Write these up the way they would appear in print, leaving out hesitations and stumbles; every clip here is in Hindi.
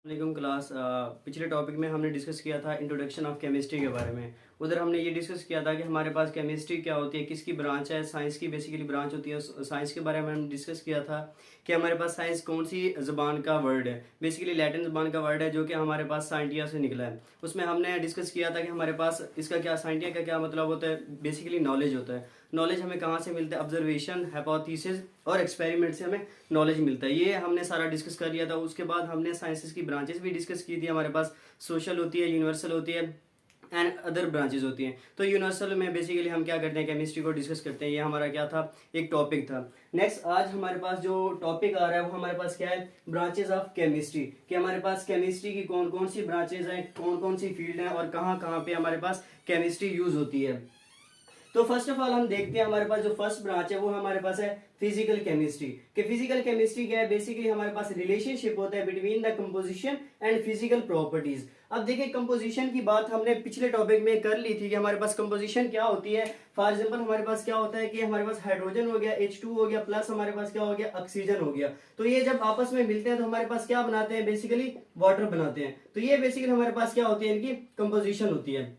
वालेकुम क्लास। पिछले टॉपिक में हमने डिस्कस किया था इंट्रोडक्शन ऑफ केमिस्ट्री के बारे में। उधर हमने ये डिस्कस किया था कि हमारे पास केमिस्ट्री क्या होती है, किसकी ब्रांच है, साइंस की बेसिकली ब्रांच होती है। साइंस के बारे में हमने डिस्कस किया था कि हमारे पास साइंस कौन सी ज़बान का वर्ड है। बेसिकली लैटिन ज़बान का वर्ड है जो कि हमारे पास साइंटिया से निकला है। उसमें हमने डिस्कस किया था कि हमारे पास इसका क्या, साइंटिया का क्या मतलब होता है। बेसिकली नॉलेज होता है। नॉलेज हमें कहाँ से मिलता है? ऑब्जर्वेशन, हाइपोथेसिस और एक्सपेरिमेंट से हमें नॉलेज मिलता है। ये हमने सारा डिस्कस कर लिया था। उसके बाद हमने साइंसेस की ब्रांचेस भी डिस्कस की थी। हमारे पास सोशल होती है, यूनिवर्सल होती है एंड अदर ब्रांचेस होती हैं। तो यूनिवर्सल में बेसिकली हम क्या करते हैं, केमिस्ट्री को डिस्कस करते हैं। ये हमारा क्या था, एक टॉपिक था। नेक्स्ट आज हमारे पास जो टॉपिक आ रहा है वो हमारे पास क्या है, ब्रांचेस ऑफ केमिस्ट्री। कि हमारे पास केमिस्ट्री की कौन कौन सी ब्रांचेस हैं, कौन कौन सी फील्ड हैं और कहाँ कहाँ पे हमारे पास केमिस्ट्री यूज होती है। तो फर्स्ट ऑफ ऑल हम देखते हैं हमारे पास जो फर्स्ट ब्रांच है वो हमारे पास है फिजिकल केमिस्ट्री। कि फिजिकल केमिस्ट्री क्या है, बेसिकली हमारे पास रिलेशनशिप होता है between the composition and physical properties. अब देखिए कंपोजिशन की बात हमने पिछले टॉपिक में कर ली थी कि हमारे पास कंपोजिशन क्या होती है। फॉर एग्जांपल हमारे पास क्या होता है कि हमारे पास हाइड्रोजन हो गया, H2 हो गया, प्लस हमारे पास क्या हो गया, ऑक्सीजन हो गया। तो ये जब आपस में मिलते हैं तो हमारे पास क्या बनाते हैं, बेसिकली वाटर बनाते हैं। तो ये बेसिकली हमारे पास क्या होती है, इनकी कंपोजिशन होती है।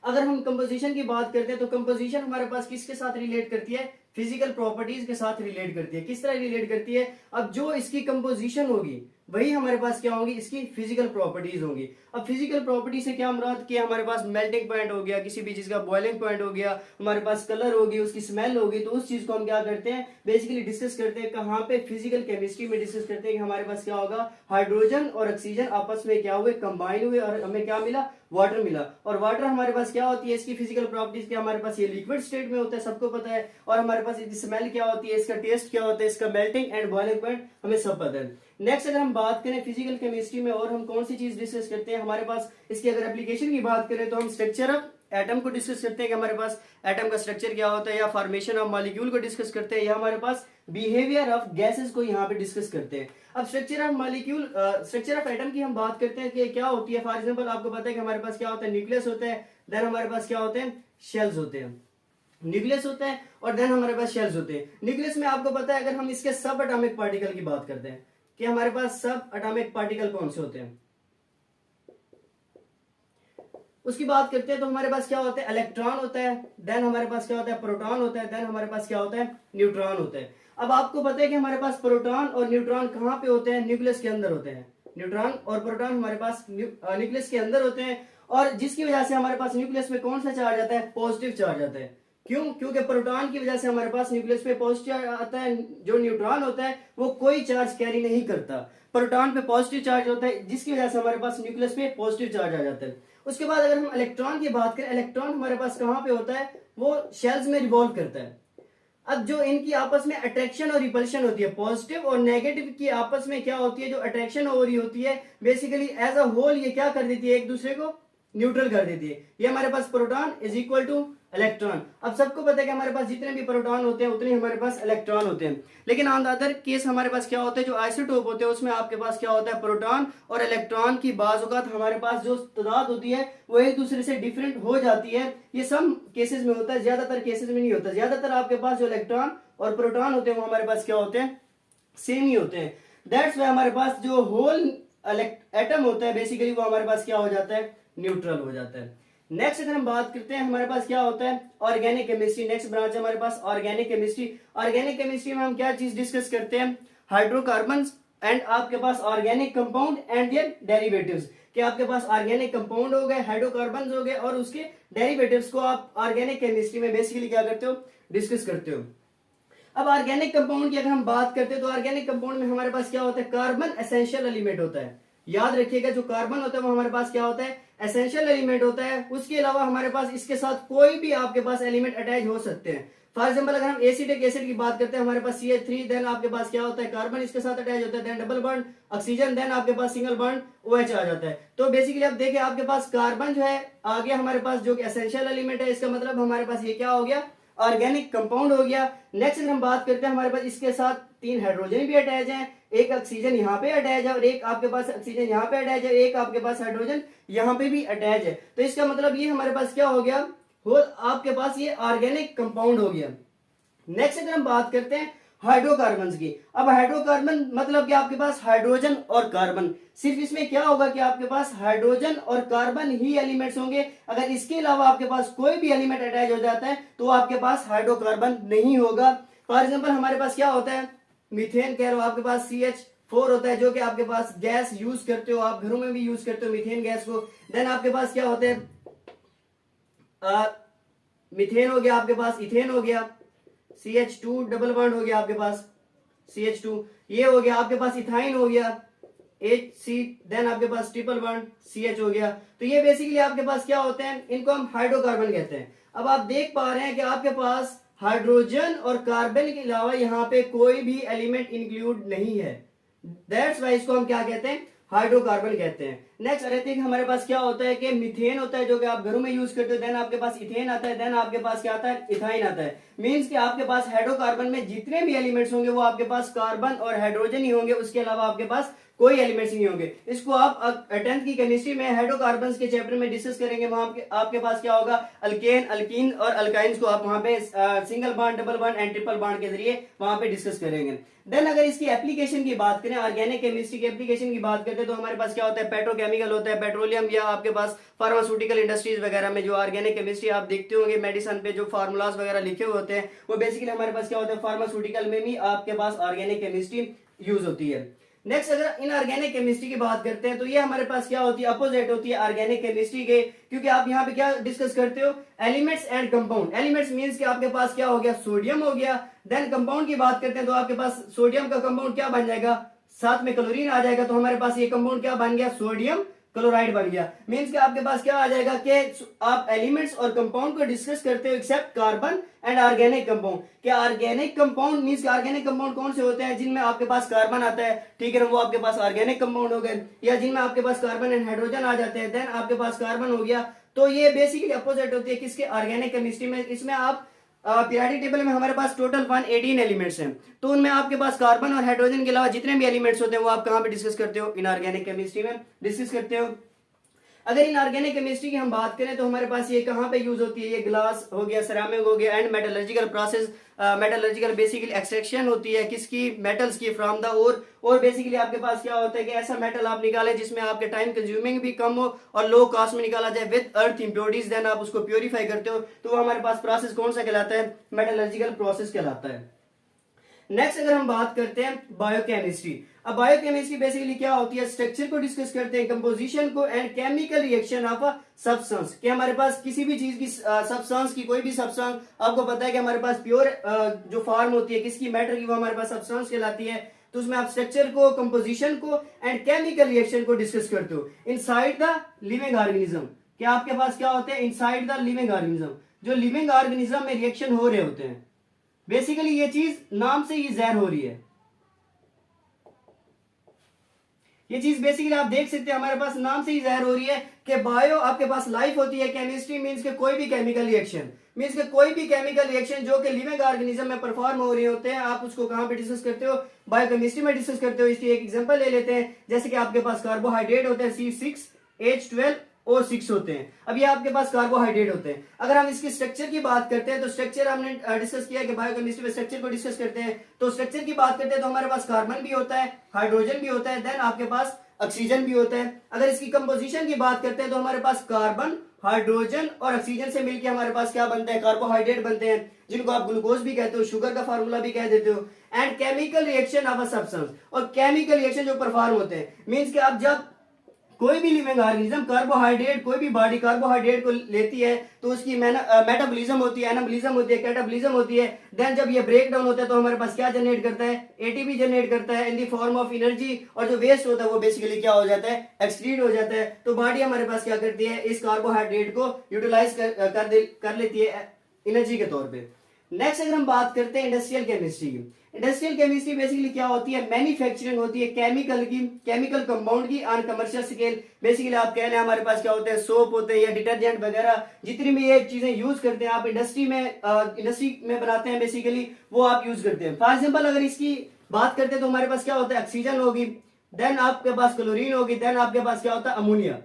अगर हम कंपोजिशन की बात करते हैं तो कंपोजिशन हमारे पास किसके साथ रिलेट करती है, फिजिकल प्रॉपर्टीज के साथ रिलेट करती है। किस तरह रिलेट करती है, अब जो इसकी कंपोजिशन होगी वही हमारे पास क्या होगी, इसकी फिजिकल प्रॉपर्टीज होंगी। अब फिजिकल प्रॉपर्टी से क्या मुराद कि हमारे पास मेल्टिंग पॉइंट हो गया, किसी भी चीज का बॉइलिंग पॉइंट हो गया, हमारे पास कलर होगी, उसकी स्मेल होगी। तो उस चीज को हम क्या करते हैं, बेसिकली डिस्कस करते हैं। कहाँ पे, फिजिकल केमिस्ट्री में डिस्कस करते हैं कि हमारे पास क्या होगा, हाइड्रोजन और ऑक्सीजन आपस में क्या हुए, कंबाइन हुए और हमें क्या मिला, वाटर मिला। और वाटर हमारे पास क्या होती है, इसकी फिजिकल प्रॉपर्टीज क्या, हमारे पास ये लिक्विड स्टेट में होता है, सबको पता है। और हमारे पास इसकी स्मेल क्या होती है, इसका टेस्ट क्या होता है, इसका मेल्टिंग एंड बॉइलिंग पॉइंट हमें सब पता है। नेक्स्ट अगर हम बात करें फिजिकल केमिस्ट्री में और हम कौन सी चीज डिस्कस करते हैं, हमारे पास इसकी अगर एप्लीकेशन की बात करें तो हम स्ट्रक्चर ऑफ एटम को डिस्कस करते हैं कि हमारे पास एटम का स्ट्रक्चर क्या होता है, या फॉर्मेशन ऑफ मॉलिक्यूल को डिस्कस करते हैं, या हमारे पास बिहेवियर ऑफ गैसेस को यहाँ पे डिस्कस करते हैं। अब structure of molecule, structure of atom की हम बात करते हैं कि क्या होती है। फॉर एग्जांपल आपको पता है कि हमारे पास क्या होता है, न्यूक्लियस होता है, देन हमारे पास क्या होते हैं, शेल्स होते हैं। न्यूक्लियस होता है और देन हमारे पास शेल्स होते हैं। न्यूक्लियस में आपको पता है अगर हम इसके सब एटॉमिक पार्टिकल की बात करते हैं कि हमारे पास सब एटॉमिक पार्टिकल कौन से होते हैं, उसकी बात करते हैं तो हमारे पास क्या होता है, इलेक्ट्रॉन होता है, देन हमारे पास क्या होता है, प्रोटॉन होता है, देन हमारे पास क्या होता है, न्यूट्रॉन होता है। अब आपको पता है कि हमारे पास प्रोटॉन और न्यूट्रॉन कहाँ पे होते हैं, न्यूक्लियस के अंदर होते हैं। न्यूट्रॉन और प्रोटॉन हमारे पास न्यूक्लियस के अंदर होते हैं, और जिसकी वजह से हमारे पास न्यूक्लियस में कौन सा चार्ज आता है, पॉजिटिव चार्ज आता है। क्यों? क्योंकि प्रोटॉन की वजह से हमारे पास न्यूक्लियस पे पॉजिटिव आता है। जो न्यूट्रॉन होता है वो कोई चार्ज कैरी नहीं करता, प्रोटॉन पे पॉजिटिव चार्ज होता है, जिसकी वजह से हमारे पास न्यूक्लियस पे पॉजिटिव चार्ज आ जाता है। उसके बाद अगर हम इलेक्ट्रॉन की बात करें, इलेक्ट्रॉन हमारे पास कहाँ पे होता है, वो शेल्स में रिवॉल्व करता है। अब जो इनकी आपस में अट्रैक्शन और रिपल्शन होती है, पॉजिटिव और नेगेटिव की आपस में क्या होती है, जो अट्रैक्शन हो रही होती है, बेसिकली एज अ होल ये क्या कर देती है, एक दूसरे को न्यूट्रल कर देती है। ये हमारे पास proton is equal to electron. अब सबको पता है कि हमारे पास जितने भी प्रोटॉन होते हैं उतने हमारे पास इलेक्ट्रॉन होते हैं। लेकिन ऑन द अदर केस हमारे पास क्या होता है, जो आइसोटोप होते हैं उसमें आपके पास क्या होता है, प्रोटॉन और इलेक्ट्रॉन की बाज़-औक़ात हमारे पास जो तादाद होती है वो एक दूसरे से डिफरेंट हो जाती है। ये सम केसेस में होता है, ज्यादातर केसेस में नहीं होता। ज्यादातर आपके पास जो इलेक्ट्रॉन और प्रोटॉन होते हैं वो हमारे पास क्या होते हैं, सेम ही होते हैं। दैट्स वाई हमारे पास जो होल एटम होता है बेसिकली वो हमारे पास क्या हो जाता है, न्यूट्रल हो जाता है। नेक्स्ट अगर हम बात करते हैं, हमारे पास क्या होता है, ऑर्गेनिक केमिस्ट्री। नेक्स्ट ब्रांच है हमारे पास ऑर्गेनिक केमिस्ट्री। ऑर्गेनिक केमिस्ट्री में हम क्या चीज डिस्कस करते हैं, हाइड्रोकार्बन्स एंड आपके पास organic compound and their derivatives. कि आपके पास ऑर्गेनिक कंपाउंड हो गए, हाइड्रोकार्बन्स हो गए और उसके डेरिवेटिव्स को आप ऑर्गेनिक केमिस्ट्री में बेसिकली क्या करते हो, डिस्कस करते हो। अब ऑर्गेनिक कंपाउंड की अगर हम बात करते हैं तो ऑर्गेनिक कंपाउंड में हमारे पास क्या होता है, कार्बन एसेंशियल एलिमेंट होता है। याद रखिएगा जो कार्बन होता है वो हमारे पास क्या होता है, एसेंशियल एलिमेंट होता है। उसके अलावा हमारे पास इसके साथ कोई भी आपके पास एलिमेंट अटैच हो सकते हैं। फॉर एग्जांपल अगर हम एसिटिक एसिड की बात करते हैं, हमारे पास CH3, देन आपके पास क्या होता है, कार्बन इसके साथ अटैच होता है, then double bond oxygen, then आपके पास सिंगल बॉन्ड OH आ जाता है। तो बेसिकली अब देखिए आपके पास कार्बन जो है आ गया हमारे पास, जो कि एसेंशियल एलिमेंट है। इसका मतलब हमारे पास ये क्या हो गया, ऑर्गेनिक कंपाउंड हो गया। नेक्स्ट अगर हम बात करते हैं, हमारे पास इसके साथ 3 हाइड्रोजन भी अटैच हैं, एक ऑक्सीजन यहाँ पे अटैच है और एक आपके पास ऑक्सीजन यहाँ पे अटैच है, एक आपके पास हाइड्रोजन यहाँ पे भी अटैच है। तो इसका मतलब ये हमारे पास क्या हो गया, हो आपके पास ये ऑर्गेनिक कंपाउंड हो गया। नेक्स्ट अगर हम बात करते हैं हाइड्रोकार्बन की। अब हाइड्रोकार्बन मतलब कि आपके पास हाइड्रोजन और कार्बन, सिर्फ इसमें क्या होगा कि आपके पास हाइड्रोजन और कार्बन ही एलिमेंट्स होंगे। अगर इसके अलावा आपके पास कोई भी एलिमेंट अटैच हो जाता है तो आपके पास हाइड्रोकार्बन नहीं होगा। फॉर एग्जाम्पल हमारे पास क्या होता है, मीथेन कह रहे हो, आपके पास CH4 होता है, जो कि आपके पास गैस यूज करते हो, आप घरों में भी यूज करते हो मीथेन गैस को। देन आपके पास क्या होते हैं, मीथेन हो गया, आपके पास इथेन हो गया, CH2 डबल बॉन्ड हो गया आपके पास CH2, ये हो गया आपके पास इथाइन हो गया HC, देन आपके पास ट्रिपल बॉन्ड CH हो गया। तो ये बेसिकली आपके पास क्या होते हैं, इनको हम हाइड्रोकार्बन कहते हैं। अब आप देख पा रहे हैं कि आपके पास हाइड्रोजन और कार्बन के अलावा यहाँ पे कोई भी एलिमेंट इंक्लूड नहीं है, दैट्स वाई इसको हम क्या कहते हैं, हाइड्रोकार्बन कहते हैं। नेक्स्ट रहते हैं कि हमारे पास क्या होता है कि मीथेन होता है, जो कि आप घरों में यूज करते हो। देन आपके पास इथेन आता है, देन आपके पास क्या आता है, इथाइन आता है। मींस कि आपके पास हाइड्रोकार्बन में जितने भी एलिमेंट्स होंगे वो आपके पास कार्बन और हाइड्रोजन ही होंगे, उसके अलावा आपके पास कोई एलिमेंट्स नहीं होंगे। इसको आप 10th की केमिस्ट्री में हाइड्रोकार्बन्स के चैप्टर में डिस्कस करेंगे। वहां आपके पास क्या होगा, अल्केन, अल्कीन और अल्काइंस को आप वहां पे single bond, double bond and triple bond के जरिए वहां पे डिस्कस करेंगे। देन अगर इसकी एप्लीकेशन की बात करें, ऑर्गेनिक केमिस्ट्री की एप्लीकेशन की बात करते हैं, तो हमारे पास क्या होता है, पेट्रोकेमिकल होता है, पेट्रोलियम, या आपके पास फार्मास्यूटिकल इंडस्ट्रीज वगैरह में जो ऑर्गेनिक केमिस्ट्री आप देखते होंगे मेडिसिन पे जो फार्मूलाज वगैरह लिखे हुए होते हैं, वो बेसिकली हमारे पास क्या होता है, फार्मास्यूटिकल में भी आपके पास ऑर्गेनिक केमिस्ट्री यूज होती है। नेक्स्ट अगर इनऑर्गेनिक केमिस्ट्री की बात करते हैं तो ये हमारे पास क्या होती है, अपोजिट होती है ऑर्गेनिक केमिस्ट्री के, क्योंकि आप यहाँ पे क्या डिस्कस करते हो, elements and compound. Elements means कि आपके पास क्या हो गया, सोडियम हो गया। देन कंपाउंड की बात करते हैं तो आपके पास सोडियम का कंपाउंड क्या बन जाएगा, साथ में क्लोरीन आ जाएगा, तो हमारे पास ये कंपाउंड क्या बन गया, सोडियम क्लोराइड बन गया। मींस कि आपके पास क्या आ जाएगा कि आप एलिमेंट्स और कंपाउंड को डिस्कस करते हो except carbon and organic compound. क्या organic compound means organic compound कौन से होते हैं, जिनमें आपके पास कार्बन आता है, ठीक है ना, वो आपके पास ऑर्गेनिक कंपाउंड हो गए, या जिनमें आपके पास कार्बन एंड हाइड्रोजन आ जाते हैं, देन आपके पास कार्बन हो गया। तो ये बेसिकली अपोजिट होती है किसके, ऑर्गेनिक केमिस्ट्री में। इसमें आप पीरियोडिक टेबल में हमारे पास टोटल 118 एलिमेंट्स हैं, तो उनमें आपके पास कार्बन और हाइड्रोजन के अलावा जितने भी एलिमेंट्स होते हैं वो आप कहाँ पे डिस्कस करते हो, इनऑर्गेनिक केमिस्ट्री में डिस्कस करते हो। अगर इनऑर्गेनिक केमिस्ट्री की हम बात करें तो हमारे पास ये कहाँ पे यूज होती है, ये ग्लास हो गया, सिरामिक हो गया, and metallurgical process, metallurgical basically extraction होती है किसकी, मेटल्स की फ्रॉम द ओर। और बेसिकली आपके पास क्या होता है कि ऐसा मेटल आप निकाले जिसमें आपके टाइम कंज्यूमिंग भी कम हो और लो कॉस्ट में निकाला जाए विद अर्थ इम्प्योरिटीज, देन आप उसको प्योरीफाई करते हो, तो वो हमारे पास प्रोसेस कौन सा कहलाता है, मेटलर्जिकल प्रोसेस कहलाता है। नेक्स्ट अगर हम बात करते हैं बायोकेमिस्ट्री। अब बायोकेमिस्ट्री बेसिकली क्या होती है, स्ट्रक्चर को डिस्कस करते हैं, कंपोजिशन को and chemical reaction of a substance. कि हमारे पास किसी भी चीज की सब्सटेंस की, कोई भी सब्सटेंस, आपको पता है कि हमारे पास प्योर जो फॉर्म होती है किसकी, मैटर की, वो हमारे पास सब्सटेंस कहलाती है। तो उसमें आप स्ट्रक्चर को, कंपोजिशन को एंड केमिकल रिएक्शन को डिस्कस करते हो इनसाइड द लिविंग ऑर्गेनिज्म। कि आपके पास क्या होते हैं, इनसाइड द लिविंग ऑर्गेनिज्म, जो लिविंग ऑर्गेनिज्म में रिएक्शन हो रहे होते हैं। बेसिकली ये चीज नाम से ही ज़ाहिर हो रही है, ये चीज बेसिकली आप देख सकते हैं हमारे पास नाम से ही जाहिर हो रही है कि बायो आपके पास लाइफ होती है, केमिस्ट्री मींस के कोई भी केमिकल रिएक्शन, मींस के कोई भी केमिकल रिएक्शन जो कि लिविंग ऑर्गेनिज्म में परफॉर्म हो रहे होते हैं, आप उसको कहां पे डिस्कस करते हो, बायोकेमिस्ट्री में डिस्कस करते हो। इसकी एक एग्जांपल ले लेते हैं, जैसे कि आपके पास कार्बोहाइड्रेट होते हैं C6H12 O6 होते हैं। अब ये आपके पास कार्बोहाइड्रेट होते हैं। अगर हम इसके स्ट्रक्चर की बात करते हैं तो स्ट्रक्चर हमने डिस्कस किया कि बायोकेमिस्ट्री में स्ट्रक्चर को डिस्कस करते हैं, तो स्ट्रक्चर की बात करते हैं तो हमारे पास कार्बन भी होता है, हाइड्रोजन भी होता है, देन आपके पास ऑक्सीजन भी होता है। अगर इसकी कंपोजिशन की बात करते हैं तो हमारे पास कार्बन, हाइड्रोजन और ऑक्सीजन से मिलकर हमारे पास क्या बनता है, कार्बोहाइड्रेट बनते हैं, जिनको आप ग्लूकोज भी कहते हो, शुगर का फार्मूला भी कह देते हो। And chemical reaction of a substance, और केमिकल रिएक्शन जो परफॉर्म होते हैं, मींस कि आप जब कोई भी लिविंग ऑर्गेनिज्म कार्बोहाइड्रेट, कोई भी बॉडी कार्बोहाइड्रेट को लेती है तो उसकी मेटाबॉलिज्म होती है, एनाबॉलिज्म होती है, कैटाबॉलिज्म होती है। देन जब ये ब्रेक डाउन होता है तो हमारे पास क्या जनरेट करता है, एटीपी जनरेट करता है in the form of energy, और जो वेस्ट होता है वो बेसिकली क्या हो जाता है, एक्सक्रीट हो जाता है। तो बॉडी हमारे पास क्या करती है, इस कार्बोहाइड्रेट को यूटिलाइज कर लेती है एनर्जी के तौर पे। नेक्स्ट अगर हम बात करते हैं इंडस्ट्रियल केमिस्ट्री की, इंडस्ट्रियल केमिस्ट्री बेसिकली क्या होती है, मैन्युफैक्चरिंग होती है केमिकल की, केमिकल कंपाउंड की ऑन कमर्शियल स्केल। बेसिकली आप कह रहे हैं हमारे पास क्या होते हैं, सोप होते हैं या डिटर्जेंट वगैरह, जितनी भी ये चीजें यूज करते हैं आप इंडस्ट्री में बनाते हैं, बेसिकली वो आप यूज करते हैं। फॉर एग्जाम्पल अगर इसकी बात करते हैं तो हमारे पास क्या होता है, ऑक्सीजन होगी, देन आपके पास क्लोरीन होगी, देन आपके पास क्या होता है, अमोनिया।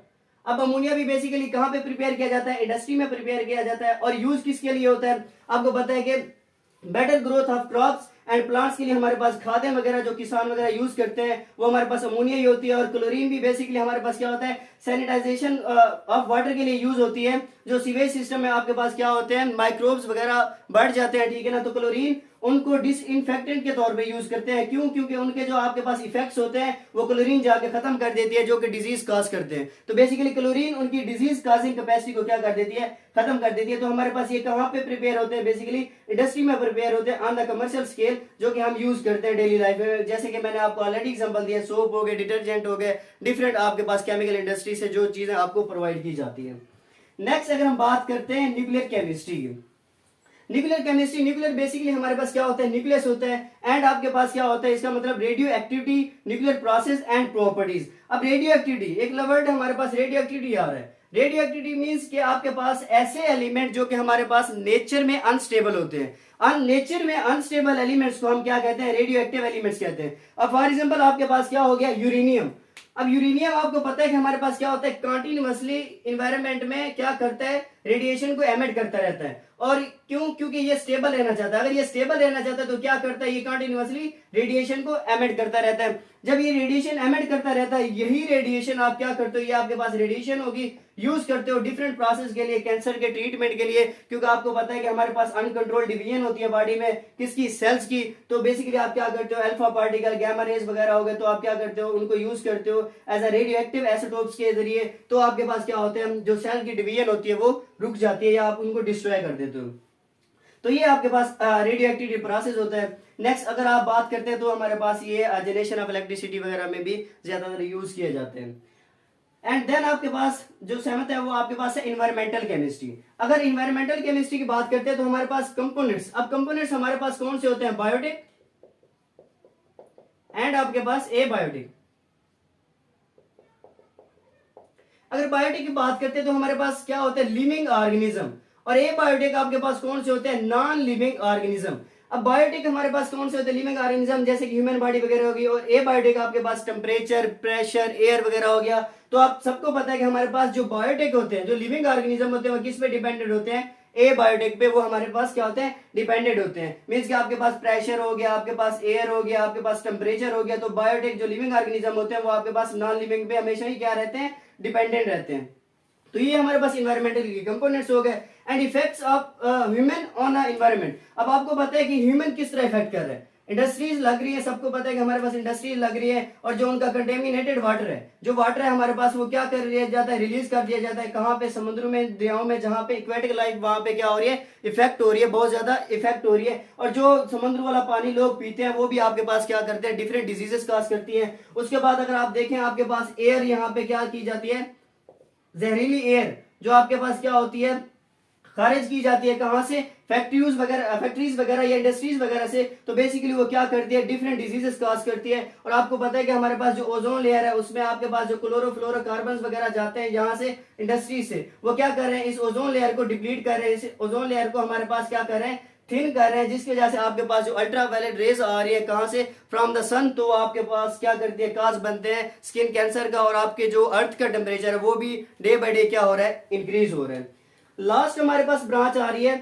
अब अमोनिया भी बेसिकली कहां पे प्रिपेयर किया जाता है, इंडस्ट्री में प्रिपेयर किया जाता है, और यूज किसके लिए होता है, आपको पता है कि better growth of crops and plants के लिए हमारे पास खादें वगैरह जो किसान वगैरह यूज करते हैं वो हमारे पास अमोनिया ही होती है, और क्लोरीन भी बेसिकली हमारे पास क्या होता है सैनिटाइजेशन ऑफ वाटर के लिए यूज होती है। जो सीवेज सिस्टम में आपके पास क्या होते हैं माइक्रोब्स वगैरह बढ़ जाते हैं, ठीक है ना, तो क्लोरीन उनको डिसइंफेक्टेंट के तौर पे यूज करते हैं। क्यों? क्योंकि उनके जो आपके पास इफेक्ट्स होते हैं वो क्लोरीन जाके खत्म कर देती है, जो कि डिजीज काज करते हैं। तो बेसिकली क्लोरीन उनकी डिजीज काजिंग कैपेसिटी को क्या कर देती है, खत्म कर देती है। तो हमारे पास ये कहाँ पे प्रिपेयर होते हैं, बेसिकली इंडस्ट्री में प्रिपेयर होते हैं ऑन द कमर्शियल स्केल, जो कि हम यूज करते हैं डेली लाइफ में। जैसे कि मैंने आपको ऑलरेडी एग्जांपल दिया, सोप हो गए, डिटर्जेंट हो गए, डिफरेंट आपके पास केमिकल इंडस्ट्री से जो चीजें आपको प्रोवाइड की जाती है। नेक्स्ट अगर हम बात करते हैं न्यूक्लियर केमिस्ट्री की, न्यूक्लियर केमिस्ट्री, न्यूक्लियर बेसिकली हमारे पास क्या होता है न्यूक्लियस होता है, एंड आपके पास क्या होता है इसका मतलब radio activity, nuclear process and properties. अब रेडियो एक्टिविटी एक वर्ड हमारे पास रेडियो एक्टिविटी आ रहा है। रेडियो एक्टिविटी मींस कि आपके पास ऐसे एलिमेंट जो कि हमारे पास नेचर में अनस्टेबल होते हैं, नेचर में अनस्टेबल एलिमेंट्स को हम क्या कहते हैं, रेडियो एक्टिव एलिमेंट्स कहते हैं। अब फॉर एग्जांपल आपके पास क्या हो गया यूरेनियम। अब यूरेनियम आपको पता है कि हमारे पास क्या होता है कंटिन्यूअसली एनवायरनमेंट में क्या करता है, रेडिएशन को एमिट करता रहता है। और क्यों? क्योंकि ये स्टेबल रहना चाहता है। अगर ये स्टेबल रहना चाहता है तो क्या करता है, ये कंटिन्यूअसली रेडिएशन को एमिट करता रहता है। जब ये रेडिएशन एमिट करता रहता है, यही रेडिएशन आप क्या करते हो, ये आपके पास रेडिएशन होगी, यूज करते हो डिफरेंट प्रोसेस के लिए, कैंसर के ट्रीटमेंट के लिए, क्योंकि आपको पता है कि हमारे पास अनकंट्रोल डिवीजन होती है बॉडी में, किसकी, सेल्स की। तो बेसिकली आप क्या करते हो, अल्फा पार्टिकल, गामा रेज वगैरह हो गए, तो आप क्या करते हो, उनको यूज करते हो as a radioactive isotopes के जरिए। तो आपके पास क्या होते हैं, जो सेल की डिवीजन होती है वो रुक जाती है या आप उनको डिस्ट्रॉय कर देते हो। तो ये आपके पास रेडियो एक्टिविटी प्रोसेस होता है। नेक्स्ट अगर आप बात करते हैं तो हमारे पास ये जनरेशन ऑफ इलेक्ट्रिसिटी वगैरह में भी ज्यादातर यूज किए जाते हैं। एंड देन आपके पास जो सेवंथ है वो आपके पास है इन्वायरमेंटल केमिस्ट्री। अगर इन्वायरमेंटल केमिस्ट्री की बात करते हैं तो हमारे पास कंपोनेंट्स, अब कंपोनेंट्स हमारे पास कौन से होते हैं, बायोटिक एंड आपके पास ए बायोटिक। अगर बायोटिक की बात करते हैं तो हमारे पास क्या होता है, लिविंग ऑर्गेनिज्म, और ए बायोटिक आपके पास कौन से होते हैं, नॉन लिविंग ऑर्गेनिज्म। अब बायोटिक हमारे पास कौन से होते हैं, लिविंग ऑर्गेनिज्म, जैसे कि ह्यूमन बॉडी वगैरह होगी, और ए बायोटिक आपके पास टेम्परेचर, प्रेशर, एयर वगैरह हो गया। तो आप सबको पता है कि हमारे पास जो बायोटिक होते हैं, जो लिविंग ऑर्गेनिज्म होते हैं, वो किस पे डिपेंडेंट होते हैं, ए बायोटिक पे वो हमारे पास क्या होते हैं, डिपेंडेंट होते हैं। मींस कि आपके पास प्रेशर हो गया, आपके पास एयर हो गया, आपके पास टेम्परेचर हो गया। तो बायोटिक जो लिविंग ऑर्गेनिज्म होते हैं वो आपके पास नॉन लिविंग पे हमेशा ही क्या रहते हैं, डिपेंडेंट रहते हैं। तो ये हमारे पास इन्वायरमेंटल के कंपोनेंट्स हो गए। And effects of human on environment. अब आपको पता है कि ह्यूमन किस तरह इफेक्ट कर रहा है, इंडस्ट्रीज लग रही है, सबको पता है कि हमारे पास इंडस्ट्रीज लग रही है, और जो उनका कंटेमिनेटेड वाटर है, जो वाटर है हमारे पास, वो क्या कर दिया जाता है, रिलीज कर दिया जाता है कहाँ पे, समुद्रों में, दरियाओं में, जहाँ पे इक्वेटिक लाइफ, वहां पे क्या हो रही है, इफेक्ट हो रही है, बहुत ज्यादा इफेक्ट हो रही है। और जो समुद्र वाला पानी लोग पीते हैं वो भी आपके पास क्या करते हैं, डिफरेंट डिजीजेस काज करती है। उसके बाद अगर आप देखें आपके पास एयर यहाँ पे क्या की जाती है, जहरीली एयर जो आपके पास क्या होती है, खारिज की जाती है, कहां से, फैक्ट्रीज वगैरह या इंडस्ट्रीज वगैरह से। तो बेसिकली वो क्या करती है, डिफरेंट डिजीजेस काज करती है। और आपको पता है कि हमारे पास जो ओजोन लेयर है उसमें आपके पास जो क्लोरोफ्लोरोकार्बन्स वगैरह जाते हैं यहाँ से, इंडस्ट्री से, वो क्या कर रहे हैं, इस ओजोन लेयर को डिप्लीट कर रहे हैं, इस ओजोन लेयर को हमारे पास क्या कर रहे हैं, थिन कर रहे हैं, जिसकी वजह से आपके पास जो अल्ट्रावायलेट रेज आ रही है कहां से, फ्रॉम द सन, तो आपके पास क्या करती है, काज बनते हैं स्किन कैंसर का, और आपके जो अर्थ का टेम्परेचर है वो भी डे बाय डे क्या हो रहा है, इंक्रीज हो रहा है। लास्ट हमारे पास ब्रांच आ रही है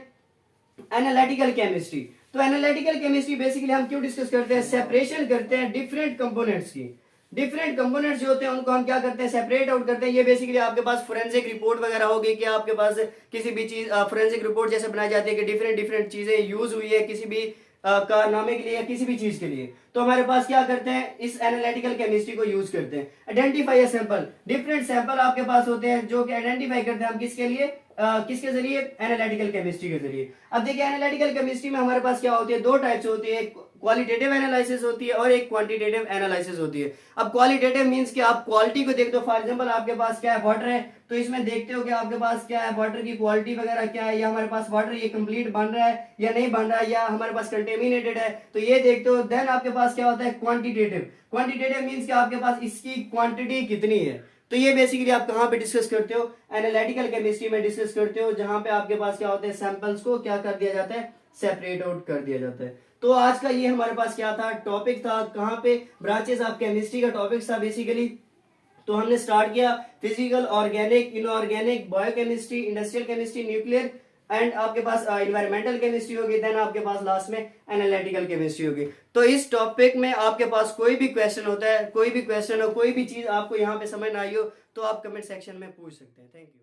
एनालिटिकल केमिस्ट्री। तो एनालिटिकल केमिस्ट्री बेसिकली हम क्यों डिस्कस करते हैं, सेपरेशन करते हैं डिफरेंट कंपोनेंट्स की। डिफरेंट कंपोनेंट्स जो होते हैं उनको हम क्या करते हैं, सेपरेट आउट करते हैं। ये बेसिकली आपके पास फोरेंसिक रिपोर्ट वगैरह होगी कि आपके पास किसी भी चीज फोरेंसिक रिपोर्ट जैसे बनाई जाती है कि डिफरेंट डिफरेंट चीजें यूज हुई है किसी भी कारनामे के लिए या किसी भी चीज के लिए। तो हमारे पास क्या करते हैं, इस एनालिटिकल केमिस्ट्री को यूज करते हैं। Identify a sample, different sample आपके पास होते हैं जो कि आइडेंटिफाई करते हैं हम किसके लिए, किसके जरिए, एनालिटिकल केमिस्ट्री के जरिए। अब देखिए एनालिटिकल केमिस्ट्री में हमारे पास क्या होती है, दो टाइप्स होती है, क्वालिटेटिव एनालिसिस होती है और एक क्वांटिटेटिव एनालिसिस होती है। अब क्वालिटेटिव मींस कि आप क्वालिटी को देखते हो, फॉर एग्जांपल आपके पास क्या है, वाटर है, तो इसमें देखते हो कि आपके पास क्या है, वाटर की क्वालिटी वगैरह क्या है, या हमारे पास वाटर ये कंप्लीट बन रहा है या नहीं बन रहा है, या हमारे पास कंटेमिनेटेड है, तो ये देखते हो। देन आपके पास क्या होता है, क्वांटिटेटिव। क्वांटिटेटिव मींस कि आपके पास इसकी क्वांटिटी कितनी है। तो ये बेसिकली आप कहां पे डिस्कस करते हो, एनालिटिकल केमिस्ट्री में डिस्कस करते हो, जहां पे आपके पास क्या होते हैं, सैंपल्स को क्या कर दिया जाता है, सेपरेट आउट कर दिया जाता है। तो आज का ये हमारे पास क्या था, टॉपिक था, कहां पे ब्रांचेस ऑफ केमिस्ट्री का टॉपिक था बेसिकली। तो हमने स्टार्ट किया physical, organic, inorganic, biochemistry, industrial chemistry, nuclear and आपके पास इन्वायरमेंटल केमिस्ट्री होगी, देन आपके पास लास्ट में एनालिटिकल केमिस्ट्री होगी। तो इस टॉपिक में आपके पास कोई भी क्वेश्चन होता है, कोई भी क्वेश्चन हो, कोई भी चीज आपको यहाँ पे समझ ना आई हो, तो आप कमेंट सेक्शन में पूछ सकते हैं। Thank you.